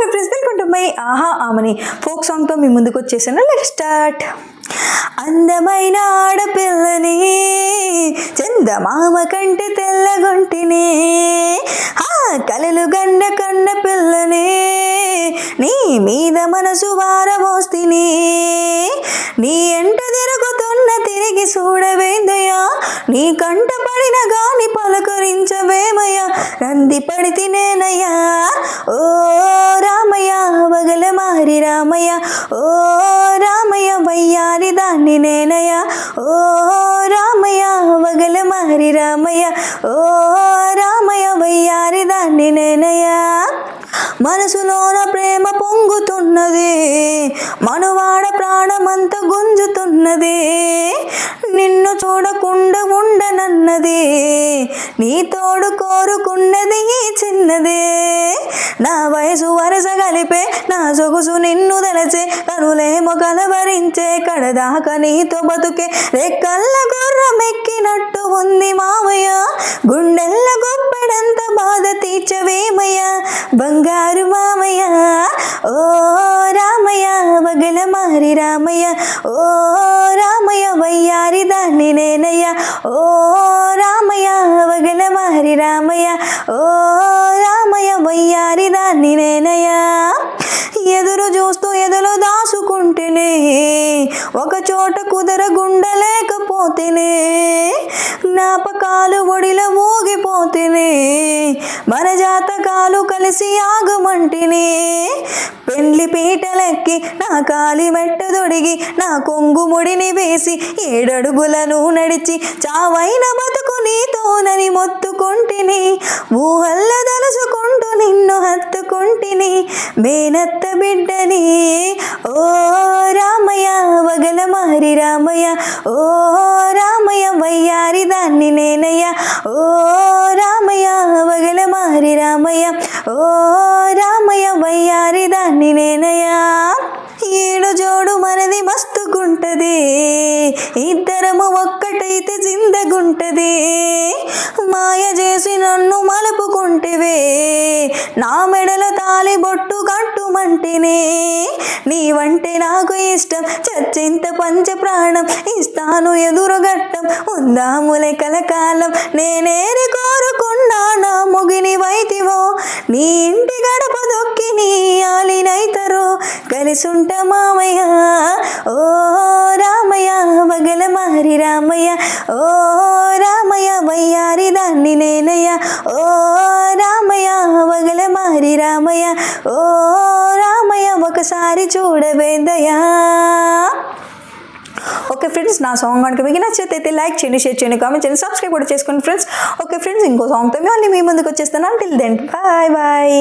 Hello friends, welcome to my ఆహా Amani folk సాంగ్తో మీ ముందుకు వచ్చేసాను. Let's start. అందమైన ఆడపిల్లని చందమామ కంటే తెల్లగొంటిని, కలలు గండ కన్న పిల్లని నీ మీద మనసు వారమోస్తిని. నీ ఎంట తిరుగుతున్న తిరిగి చూడవేందయ్యా, నీ కంట పడిన గాని పలకరించవేమయ్యా. రంది పడితి నేనయ్యా ఓ రామయ్య, వగల మారి రామయ్య ఓ రామయ్య, వయ్యారి దాన్ని నేనయ్యా ఓ రామయ్య, వగల మారి రామయ్య ఓ రామయ్య, వయ్యారి దాన్ని నేనయ్యా. మనసులోన ప్రేమ పొంగుతున్నది, మనువాడ ప్రాణమంతా గుంజుతున్నది. నిన్ను చూడకుండా ఉండనన్నది, నీ తోడు కోరుకున్నది చిన్నదే. నా వయసు వరస కలిపే నా సొగుసు నిన్ను తలచే, కనులేమో కలవరించే కడదాకా నీతో బతుకే. రెక్కల్ల గుర్రమెక్కినట్టు ఉంది మామయ్య, గుండెల్ల గొప్పెడంత బాధ తీర్చవేమయ్య. బంగారు మామయ్య ఓ రామయ్య, వగల మారి రామయ్య ఓ రామయ్య, వయ్యారి దాన్ని నేనయ్య ఓ రామయ్య, వగల మారి రామయ్య ఓ రామయ్య, వయ్యారి దాన్ని నేనయ్యా. ఎదురు చూస్తూ ఎదురు దాసుకుంటేనే, ఒక చోట కుదరగుండలేకపోతేనే, జ్ఞాపకాలు ఒడిలో ఊగిపోతేనే, మన జాతకాలు కలిసి ఆగమంటిని. పెండ్లి పీటలెక్కి నా కాలి మెట్ట దొడిగి, నా కొంగు ముడిని వేసి 7 అడుగులను నడిచి, చావైన బతుకు నీతోనని మొత్తుకుంటిని. ఊహల్ల దలుచుకుంటూ నిన్ను హత్తుకుంటిని, మేనత్త బిడ్డని ఓ రామయ్య, వగల మారి రామయ్య ఓ రామయ్య, వయ్యారి దాన్ని నేనయ్య ఓ రామయ్య, వగల మారి రామయ్య ఓ రామయ్య, వయ్యారి దాన్ని నేనయ్యా. 7 జోడు మనది మస్తుగుంటది, ఇద్దరము ఒక్కటైతే జిందగుంటది. మాయ చేసి నన్ను మలుపుకుంటేవే, నా మెడల తాలి బొట్టు కట్టుమంటినే. నీవంటే నాకు ఇష్టం, చచ్చింత పంచ ప్రాణం ఇస్తాను ఎదురుగట్టం. ఉందాములే కలకాలం, నేనేరి కోరుకున్నా నా ముగిని వైతివో. నీ ఇంటి గడప దొక్కి నీ ఆలినైతరో, కలిసుంట మామయ్య ఓ రామయ్య, వగల మారి రామయ్య ఓ రామయ్య, వయ్యారి దాన్ని నేనయ్య ఓ రామయ్య, వగల మారి రామయ్య ఓ రామయ్య, ఒకసారి చూడవేందయ్యా. ఓకే ఫ్రెండ్స్, నా సాంగ్ కనుక మీకు నచ్చితే లైక్ చేయండి, షేర్ చేయండి, కామెంట్ చేయండి, సబ్స్క్రైబ్ కూడా చేసుకోండి ఫ్రెండ్స్. ఓకే ఫ్రెండ్స్, ఇంకో సాంగ్తో మళ్ళీ మీ ముందుకు వచ్చేస్తాను. Until then bye bye.